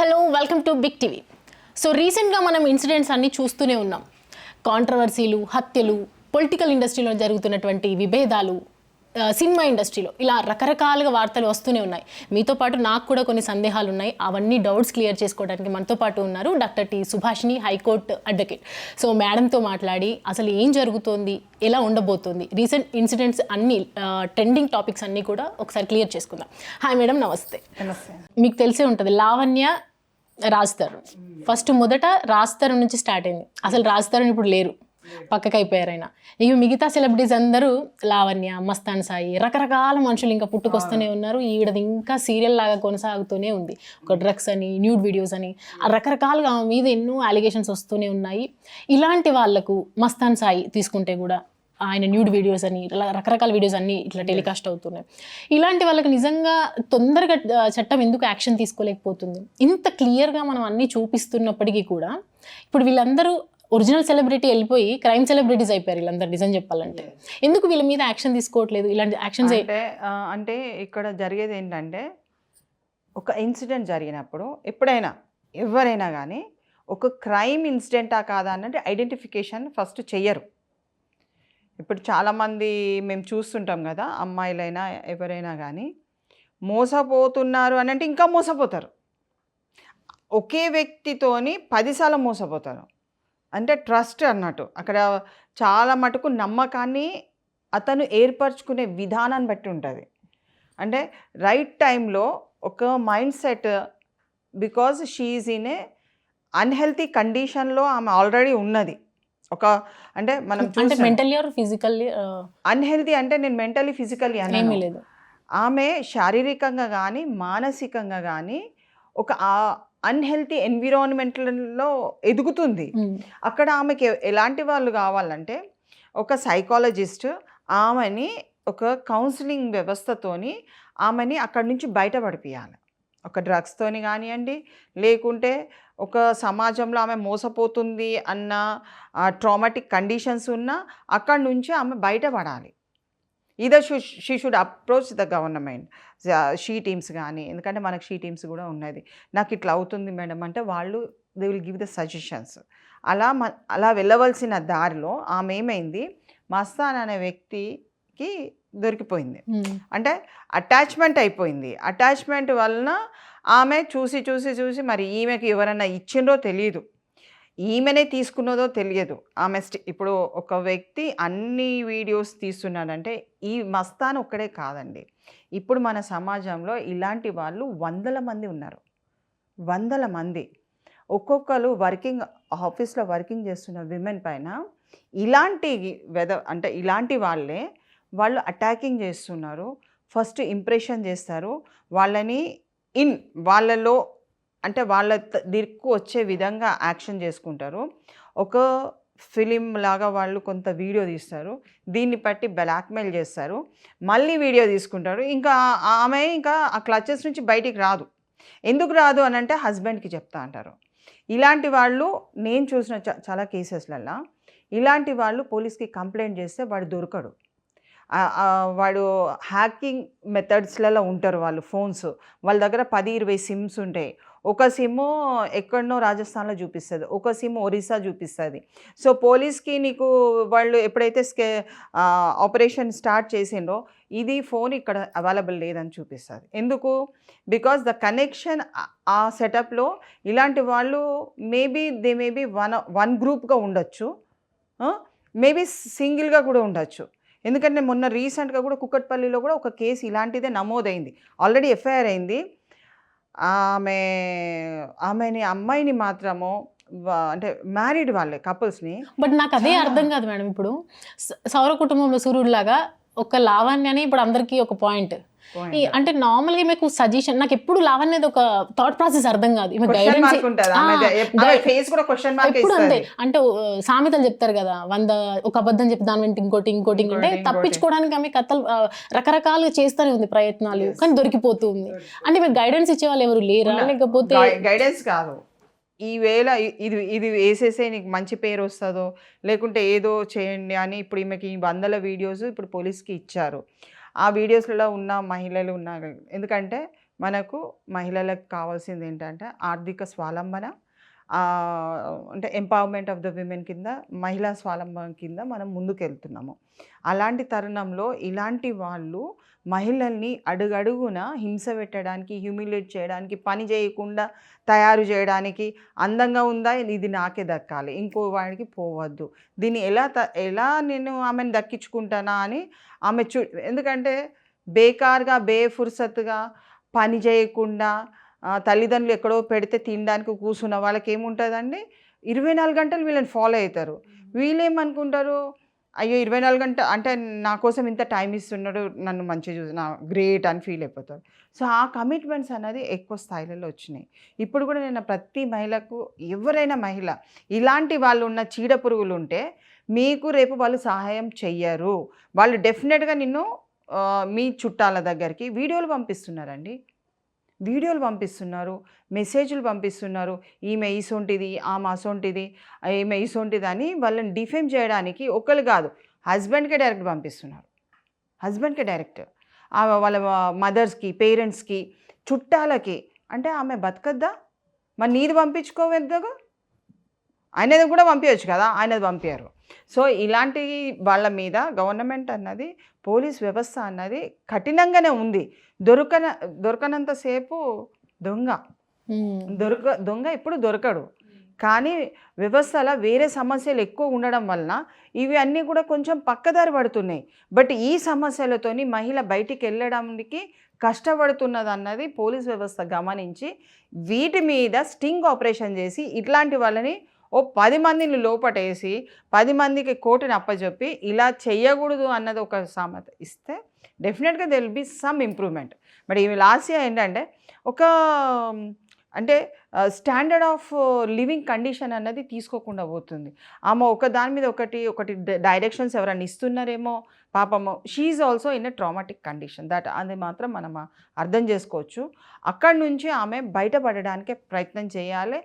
Hello welcome to Big TV. So రీసెంట్గా మనం incidents అన్నీ చూస్తూనే ఉన్నాం. కాంట్రవర్సీలు, హత్యలు, పొలిటికల్ ఇండస్ట్రీలో జరుగుతున్నటువంటి విభేదాలు, సినిమా ఇండస్ట్రీలో ఇలా రకరకాలుగా వార్తలు వస్తూనే ఉన్నాయి. మీతో పాటు నాకు కూడా కొన్ని సందేహాలు ఉన్నాయి. అవన్నీ డౌట్స్ క్లియర్ చేసుకోవడానికి మనతో పాటు ఉన్నారు doctor T Subhashini, high court advocate. So మేడంతో మాట్లాడి అసలు ఏం జరుగుతోంది, ఎలా ఉండబోతోంది, రీసెంట్ ఇన్సిడెంట్స్ అన్నీ, ట్రెండింగ్ టాపిక్స్ అన్నీ కూడా ఒకసారి క్లియర్ చేసుకుందాం. హాయ్ మేడం, నమస్తే. నమస్తే. మీకు తెలిసే ఉంటుంది, లావణ్య, రాజ్ తరుణ్. ఫస్ట్ మొదట రాజ్ తరుణ్ నుంచి స్టార్ట్ అయింది. అసలు రాజ్ తరుణ్ ఇప్పుడు లేరు, పక్కకి అయిపోయారు ఆయన. ఇక మిగతా సెలబ్రిటీస్ అందరూ లావణ్య, మస్తాన్ సాయి, రకరకాల మనుషులు ఇంకా పుట్టుకొస్తూనే ఉన్నారు. ఈవిడది ఇంకా సీరియల్ లాగా కొనసాగుతూనే ఉంది. ఒక డ్రగ్స్ అని, న్యూడ్ వీడియోస్ అని, రకరకాలుగా ఆమె మీద ఎన్నో అలిగేషన్స్ వస్తూనే ఉన్నాయి. ఇలాంటి వాళ్లకు మస్తాన్ సాయి తీసుకుంటే కూడా ఆయన న్యూడ్ వీడియోస్ అని, ఇలా రకరకాల వీడియోస్ అన్నీ ఇట్లా టెలికాస్ట్ అవుతున్నాయి. ఇలాంటి వాళ్ళకి నిజంగా తొందరగా చట్టం ఎందుకు యాక్షన్ తీసుకోలేకపోతుంది? ఇంత క్లియర్గా మనం అన్నీ చూపిస్తున్నప్పటికీ కూడా ఇప్పుడు వీళ్ళందరూ ఒరిజినల్ సెలబ్రిటీ వెళ్ళిపోయి క్రైమ్ సెలబ్రిటీస్ అయిపోయారు వీళ్ళందరూ. నిజం చెప్పాలంటే ఎందుకు వీళ్ళ మీద యాక్షన్ తీసుకోవట్లేదు? ఇలాంటి యాక్షన్స్ అంటే ఇక్కడ జరిగేది ఏంటంటే, ఒక ఇన్సిడెంట్ జరిగినప్పుడు ఎప్పుడైనా ఎవరైనా కానీ ఒక క్రైమ్ ఇన్సిడెంటా కాదా అన్నట్టు ఐడెంటిఫికేషన్ ఫస్ట్ చెయ్యరు. ఇప్పుడు చాలామంది మేము చూస్తుంటాం కదా, అమ్మాయిలైనా ఎవరైనా కానీ మోసపోతున్నారు అని అంటే ఇంకా మోసపోతారు. ఒకే వ్యక్తితోని 10 సార్లు మోసపోతారు. అంటే ట్రస్ట్ అన్నట్టు అక్కడ చాలా మటుకు నమ్మకాన్ని అతను ఏర్పరచుకునే విధానాన్ని బట్టి ఉంటుంది. అంటే రైట్ టైంలో ఒక mindset, because she's in a unhealthy కండిషన్లో ఆమె ఆల్రెడీ ఉన్నది. ఒక అంటే మనం మెంటల్లీ ఆర్ ఫిజికల్లీ అన్హెల్తీ అంటే నేను మెంటలీ ఫిజికల్లీ ఏమీ లేదు. ఆమె శారీరకంగా కానీ మానసికంగా కానీ ఒక అన్హెల్తీ ఎన్విరాన్మెంట్లో ఎదుగుతుంది. అక్కడ ఆమెకి ఎలాంటి వాళ్ళు కావాలంటే, ఒక సైకాలజిస్ట్ ఆమెని ఒక కౌన్సిలింగ్ వ్యవస్థతోని ఆమెని అక్కడి నుంచి బయటపడిపియాలి. ఒక డ్రగ్స్తోని కానివ్వండి, లేకుంటే ఒక సమాజంలో ఆమె మోసపోతుంది అన్న ట్రామాటిక్ కండిషన్స్ ఉన్నా అక్కడి నుంచి ఆమె బయటపడాలి. Either she should approach the government, she teams కానీ, ఎందుకంటే మనకు షీ టీమ్స్ కూడా ఉన్నది. నాకు ఇట్లా అవుతుంది మేడం అంటే వాళ్ళు they will give the suggestions. అలా వెళ్ళవలసిన దారిలో ఆమె ఏమైంది, మస్తాన్ అనే వ్యక్తికి దొరికిపోయింది. అంటే అటాచ్మెంట్ అయిపోయింది. అటాచ్మెంట్ వలన ఆమె చూసి చూసి చూసి మరి ఈమెకి ఎవరన్నా ఇచ్చిండ్రో తెలియదు, ఈమెనే తీసుకున్నదో తెలియదు. ఆమె ఇప్పుడు ఒక వ్యక్తి అన్ని వీడియోస్ తీస్తున్నాడంటే ఈ మస్తాన్ ఒక్కడే కాదండి. ఇప్పుడు మన సమాజంలో ఇలాంటి వాళ్ళు 100 మంది ఉన్నారు, 100 మంది. ఒక్కొక్కరు ఆఫీస్లో వర్కింగ్ చేస్తున్న విమెన్ పైన ఇలాంటి అంటే ఇలాంటి వాళ్ళు అటాకింగ్ చేస్తున్నారు. ఫస్ట్ ఇంప్రెషన్ చేస్తారు వాళ్ళని, వాళ్ళలో అంటే వాళ్ళ దిక్కు వచ్చే విధంగా యాక్షన్ చేసుకుంటారు. ఒక ఫిలిం లాగా వాళ్ళు కొంత వీడియో తీస్తారు, దీన్ని బట్టి బ్లాక్మెయిల్ చేస్తారు, మళ్ళీ వీడియో తీసుకుంటారు. ఇంకా ఆమె ఇంకా ఆ క్లచెస్ నుంచి బయటికి రాదు. ఎందుకు రాదు అని అంటే హస్బెండ్కి చెప్తా అంటారు. ఇలాంటి వాళ్ళు నేను చూసిన చాలా కేసెస్లలో ఇలాంటి వాళ్ళు పోలీస్కి కంప్లైంట్ చేస్తే వాడు దొరకడు. వాడు హ్యాకింగ్ మెథడ్స్లలో ఉంటారు వాళ్ళు. ఫోన్స్ వాళ్ళ దగ్గర 10-20 సిమ్స్ ఉంటాయి. ఒక సిమ్ ఎక్కడనో రాజస్థాన్లో చూపిస్తుంది, ఒక సిమ్ ఒరిస్సా చూపిస్తుంది. సో పోలీస్కి నీకు వాళ్ళు ఎప్పుడైతే ఆపరేషన్ స్టార్ట్ చేసిండ్రో ఇది ఫోన్ ఇక్కడ అవైలబుల్ లేదని చూపిస్తుంది. ఎందుకు? బికాజ్ ద కనెక్షన్ ఆ సెటప్లో ఇలాంటి వాళ్ళు దే మేబీ వన్ గ్రూప్గా ఉండొచ్చు, మేబీ సింగిల్గా కూడా ఉండొచ్చు. ఎందుకంటే మొన్న రీసెంట్గా కూడా కుక్కట్పల్లిలో కూడా ఒక కేసు ఇలాంటిదే నమోదైంది, ఆల్రెడీ ఎఫ్ఐఆర్ అయింది. అమ్మాయిని మాత్రము అంటే మ్యారీడ్ వాళ్ళే కపుల్స్ని. బట్ నాకు అదే అర్థం కాదు మేడం. ఇప్పుడు సౌర కుటుంబంలో సూర్యుడిలాగా ఒక లావణ్యని ఇప్పుడు అందరికీ ఒక పాయింట్ అంటే నార్మల్గా మీకు సజెషన్, నాకు ఎప్పుడు లావణ్య ఒక థాట్ ప్రాసెస్ అర్థం కాదు. ఎప్పుడు అంతే అంటే సామెతలు చెప్తారు కదా, 100 ఒక అబద్ధం చెప్పి దాని వెంట ఇంకోటి అంటే తప్పించుకోవడానికి ఆమె కథలు రకరకాలుగా చేస్తూనే ఉంది ప్రయత్నాలు, కానీ దొరికిపోతుంది. అంటే మీకు గైడెన్స్ ఇచ్చే వాళ్ళు ఎవరు లేరా? లేకపోతే గైడెన్స్ కాదు, ఈవేళ ఇది వేసేసే నీకు మంచి పేరు వస్తుందో, లేకుంటే ఏదో చేయండి అని ఇప్పుడు ఈమెకి 100 వీడియోస్ ఇప్పుడు పోలీస్కి ఇచ్చారు. ఆ వీడియోస్లలో ఉన్న మహిళలు ఉన్నారు. ఎందుకంటే మనకు మహిళలకు కావాల్సింది ఏంటంటే ఆర్థిక స్వావలంబన, అంటే ఎంపవర్మెంట్ ఆఫ్ ద విమెన్ కింద, మహిళా స్వావలంబన కింద మనం ముందుకెళ్తున్నాము. అలాంటి తరుణంలో ఇలాంటి వాళ్ళు మహిళల్ని అడుగడుగున హింస పెట్టడానికి, హ్యూమిలేట్ చేయడానికి, పని చేయకుండా తయారు చేయడానికి, అందంగా ఉందా ఇది నాకే దక్కాలి, ఇంకో వాడికి పోవద్దు, దీన్ని ఎలా నేను ఆమెను దక్కించుకుంటానా అని ఆమె ఎందుకంటే బేకార్గా బేఫుర్సత్తుగా పని చేయకుండా తల్లిదండ్రులు ఎక్కడో పెడితే తినడానికి కూర్చున్న వాళ్ళకి ఏముంటుందండి, 24 గంటలు వీళ్ళని ఫాలో అవుతారు. వీళ్ళేమనుకుంటారు, అయ్యో 24 గంటలు అంటే నా కోసం ఇంత టైం ఇస్తున్నాడు, నన్ను మంచిగా చూసిన గ్రేట్ అని ఫీల్ అయిపోతారు. సో ఆ కమిట్మెంట్స్ అనేది ఎక్కువ స్థాయిలలో వచ్చినాయి. ఇప్పుడు కూడా నేను ప్రతి మహిళకు, ఎవరైనా మహిళ ఇలాంటి వాళ్ళు ఉన్న చీడ పురుగులు ఉంటే మీకు రేపు వాళ్ళు సహాయం చెయ్యరు. వాళ్ళు డెఫినెట్గా నిన్ను మీ చుట్టాల దగ్గరికి వీడియోలు పంపిస్తున్నారండి, వీడియోలు పంపిస్తున్నారు, మెసేజ్లు పంపిస్తున్నారు, ఈమె ఈసొంటిది, ఆమె అసొంటిది, ఈమె ఈసొంటిది అని వాళ్ళని డిఫేమ్ చేయడానికి ఒకరు కాదు, హస్బెండ్కే డైరెక్ట్ పంపిస్తున్నారు, హస్బెండ్కే డైరెక్ట్, వాళ్ళ మదర్స్కి, పేరెంట్స్కి, చుట్టాలకి. అంటే ఆమె బతకద్దా, మరి నీది పంపించుకోవద్దుగా, ఆయనది కూడా పంపించవచ్చు కదా, ఆయనది పంపించారు. సో ఇలాంటి వాళ్ళ మీద గవర్నమెంట్ అన్నది, పోలీస్ వ్యవస్థ అన్నది కఠినంగానే ఉంది. దొరకనంతసేపు దొంగ ఎప్పుడు దొరకడు. కానీ వ్యవస్థలో వేరే సమస్యలు ఎక్కువ ఉండడం వలన ఇవి అన్నీ కూడా కొంచెం పక్కదారి పడుతున్నాయి. బట్ ఈ సమస్యలతోని మహిళ బయటికి వెళ్ళడానికి కష్టపడుతున్నది అన్నది పోలీస్ వ్యవస్థ గమనించి వీటి మీద స్టింగ్ ఆపరేషన్ చేసి ఇట్లాంటి వాళ్ళని 10 మందిని లోపటేసి 10 మందికి కోర్టుని అప్పచెప్పి ఇలా చేయకూడదు అన్నది ఒక సామెత ఇస్తే డెఫినెట్గా there will be some improvement. But ఈ లాస్ట్ ఇయర్ ఏంటంటే ఒక అంటే స్టాండర్డ్ ఆఫ్ లివింగ్ కండిషన్ అన్నది తీసుకోకుండా పోతుంది. ఆమె ఒక దాని మీద ఒకటి డైరెక్షన్స్ ఎవరైనా ఇస్తున్నారేమో పాపము, she's also in a traumatic condition, that అది మాత్రం మనం అర్థం చేసుకోవచ్చు. అక్కడి నుంచి ఆమె బయటపడడానికే ప్రయత్నం చేయాలి.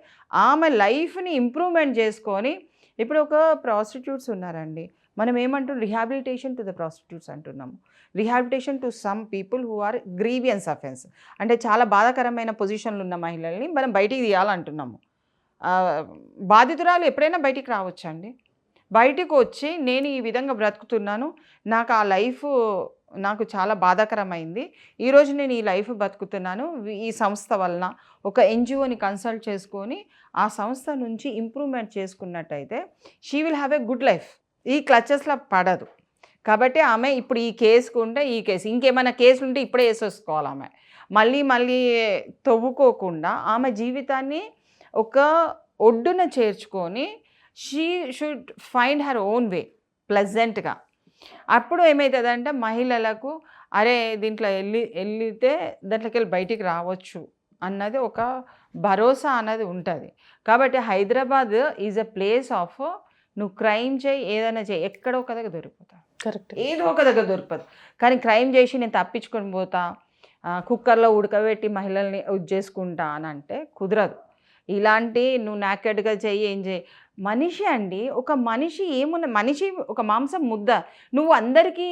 ఆమె లైఫ్ని ఇంప్రూవ్మెంట్ చేసుకొని, ఇప్పుడు ఒక ప్రాస్టిట్యూట్స్ ఉన్నారండి, మనం ఏమంటున్నాం, రిహాబిలిటేషన్ టు ద ప్రాస్టిట్యూట్స్ అంటున్నాము, rehabilitation to some people who are grievances offence, అంటే చాలా బాధాకరమైన పొజిషన్లు ఉన్న మహిళల్ని మనం బయటికి తీయాలంటున్నాము. బాధితురాలు ఎప్పుడైనా బయటికి రావచ్చండి, బయటికి వచ్చి నేను ఈ విధంగా బ్రతుకుతున్నాను, నాకు ఆ లైఫ్ నాకు చాలా బాధాకరమైంది, ఈరోజు నేను ఈ లైఫ్ బతుకుతున్నాను, ఈ సంస్థ వలన ఒక ఎన్జిఓని కన్సల్ట్ చేసుకొని ఆ సంస్థ నుంచి ఇంప్రూవ్మెంట్ చేసుకున్నట్టయితే she will have a good life. ఈ క్లచెస్లో పడదు. కాబట్టి ఆమె ఇప్పుడు ఈ కేసుకు ఉంటే ఈ కేసు, ఇంకేమైనా కేసులు ఉంటే ఇప్పుడే వేసేసుకోవాలి. ఆమె మళ్ళీ తవ్వుకోకుండా ఆమె జీవితాన్ని ఒక ఒడ్డున చేర్చుకొని she should find her own way ప్లెజెంట్గా. అప్పుడు ఏమవుతుందంటే మహిళలకు అరే దీంట్లో వెళ్తే దాంట్లోకి వెళ్ళి బయటికి రావచ్చు అన్నది ఒక భరోసా అన్నది ఉంటుంది. కాబట్టి Hyderabad is a place of, నువ్వు క్రైమ్ చేయి, ఏదైనా చేయి, ఎక్కడో ఒక దగ్గర దొరికిపోతావు, కరెక్ట్, ఏదో ఒక దగ్గర దొరికిపోతుంది. కానీ క్రైమ్ చేసి నేను తప్పించుకొని పోతా, కుక్కర్లో ఉడకబెట్టి మహిళల్ని చేసుకుంటా అని అంటే కుదరదు. ఇలాంటి నువ్వు నాకెడ్గా చెయ్యి, ఏం చేయి, మనిషి అండి, ఒక మనిషి ఏమున్న, మనిషి ఒక మాంసం ముద్ద, నువ్వు అందరికీ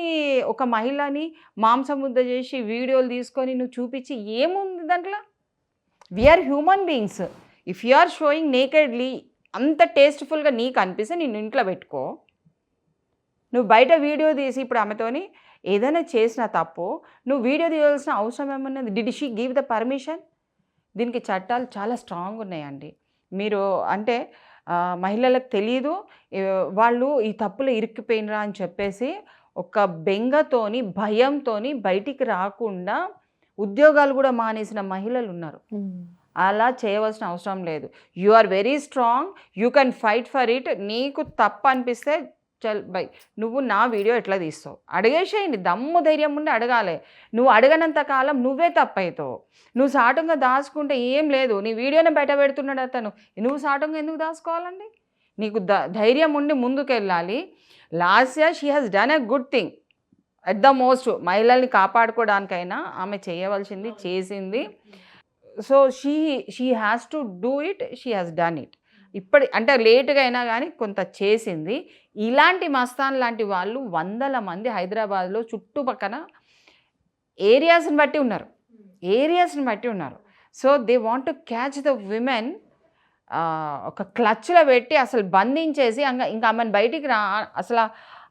ఒక మహిళని మాంసం ముద్ద చేసి వీడియోలు తీసుకొని నువ్వు చూపించి ఏముంది దాంట్లో? We are human beings. If you are showing nakedly, అంత టేస్ట్ఫుల్గా నీకు అనిపిస్తే నేను ఇంట్లో పెట్టుకో. నువ్వు బయట వీడియో తీసి ఇప్పుడు ఆమెతోని ఏదైనా చేసిన తప్పు నువ్వు వీడియో తీయాల్సిన అవసరం ఏమన్నది? Did she give the permission? దీనికి చట్టాలు చాలా స్ట్రాంగ్ ఉన్నాయండి. మీరు అంటే మహిళలకు తెలియదు, వాళ్ళు ఈ తప్పులో ఇరుక్కుపోయినరా అని చెప్పేసి ఒక బెంగతోని, భయంతోని బయటికి రాకుండా ఉద్యోగాలు కూడా మానేసిన మహిళలు ఉన్నారు. అలా చేయవలసిన అవసరం లేదు. You are very strong, you can fight for it. నీకు తప్పు అనిపిస్తే చల్ బై, నువ్వు నా వీడియో ఎట్లా తీస్తావు అడిగేసేయండి, దమ్ము ధైర్యం ఉండి అడగాలి. నువ్వు అడగనంత కాలం నువ్వే తప్పవుతావు. నువ్వు సాటంగా దాచుకుంటే ఏం లేదు, నీ వీడియోనే బయట పెడుతున్నాడు అతను, నువ్వు సాటంగా ఎందుకు దాచుకోవాలండి? నీకు ధైర్యం ఉండి ముందుకు వెళ్ళాలి. Last year she has done a good thing at the most. మహిళల్ని కాపాడుకోవడానికైనా ఆమె చేయవలసింది చేసింది. So she has to do it, she has done it. అంటే లేటుగా అయినా కానీ కొంత చేసింది. ఇలాంటి మస్తాన్ లాంటి వాళ్ళు 100 మంది హైదరాబాద్లో చుట్టుపక్కల ఏరియాస్ని బట్టి ఉన్నారు. ఏరియాస్ని బట్టి ఉన్నారు. So they want to catch the women, ఒక క్లచ్లో పెట్టి అసలు బంధించేసి ఇంకా ఆమెను బయటికి అసలు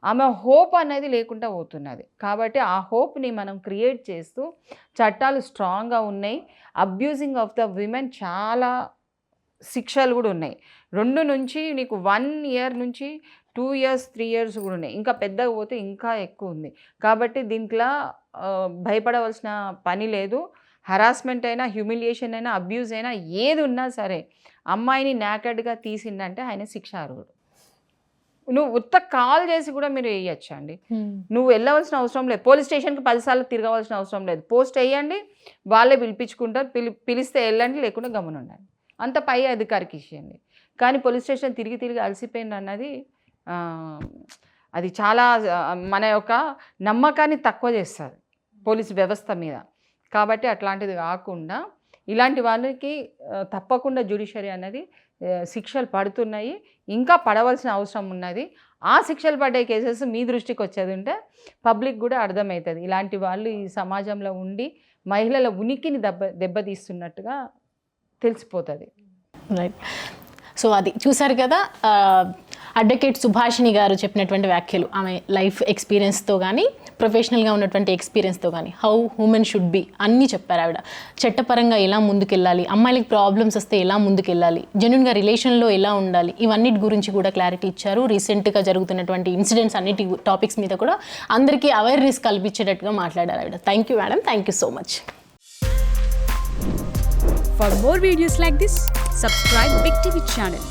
ఆమె హోప్ అనేది లేకుండా పోతున్నది. కాబట్టి ఆ హోప్ని మనం క్రియేట్ చేస్తూ చట్టాలు స్ట్రాంగ్గా ఉన్నాయి. అబ్యూజింగ్ ఆఫ్ ద విమెన్ చాలా శిక్షలు కూడా ఉన్నాయి. 2 నుంచి నీకు 1 year నుంచి 2 years 3 years కూడా ఉన్నాయి. ఇంకా పెద్దగా పోతే ఇంకా ఎక్కువ ఉంది. కాబట్టి దీంట్లో భయపడవలసిన పని లేదు. హరాస్మెంట్ అయినా, హ్యూమిలియేషన్ అయినా, అబ్యూజ్ అయినా ఏది ఉన్నా సరే అమ్మాయిని నాకెడ్గా తీసిందంటే ఆయన శిక్షార్హుడు. నువ్వు ఉత్త కాల్ చేసి కూడా మీరు వేయచ్చు అండి. నువ్వు వెళ్ళవలసిన అవసరం లేదు. పోలీస్ స్టేషన్కి 10 సార్లు తిరగవలసిన అవసరం లేదు. పోస్ట్ వేయండి, వాళ్ళే పిలిపించుకుంటారు. పిలిస్తే వెళ్ళండి, లేకుండా గమనం ఉండండి. అంత పై అధికారికి ఇచ్చేయండి. కానీ పోలీస్ స్టేషన్ తిరిగి అలసిపోయింది అన్నది అది చాలా మన యొక్క నమ్మకాన్ని తక్కువ చేస్తుంది పోలీస్ వ్యవస్థ మీద. కాబట్టి అట్లాంటిది కాకుండా ఇలాంటి వాళ్ళకి తప్పకుండా జ్యుడిషియరీ అనేది శిక్షలు పడుతున్నాయి, ఇంకా పడవలసిన అవసరం ఉన్నది. ఆ శిక్షలు పడే కేసెస్ మీ దృష్టికి వచ్చేది ఉంటే పబ్లిక్ కూడా అర్థమవుతుంది ఇలాంటి వాళ్ళు ఈ సమాజంలో ఉండి మహిళల ఉనికిని దెబ్బతీస్తున్నట్టుగా తెలిసిపోతుంది. రైట్. సో అది చూసారు కదా, అడ్వకేట్ సుభాషిణి గారు చెప్పినటువంటి వ్యాఖ్యలు. ఆమె లైఫ్ ఎక్స్పీరియన్స్తో కానీ, ప్రొఫెషనల్గా ఉన్నటువంటి ఎక్స్పీరియన్స్తో కానీ హౌ హ్యూమన్ షుడ్ బి అన్నీ చెప్పారు ఆవిడ. చట్టపరంగా ఎలా ముందుకెళ్ళాలి, అమ్మాయిలకి ప్రాబ్లమ్స్ వస్తే ఎలా ముందుకెళ్ళాలి, జెన్యున్గా రిలేషన్లో ఎలా ఉండాలి, ఇవన్నిటి గురించి కూడా క్లారిటీ ఇచ్చారు. రీసెంట్గా జరుగుతున్నటువంటి ఇన్సిడెంట్స్ అన్నిటి టాపిక్స్ మీద కూడా అందరికీ అవేర్నెస్ కల్పించేటట్టుగా మాట్లాడారు ఆవిడ. Thank you madam, thank you so much. For more videos like this, subscribe Big TV channel.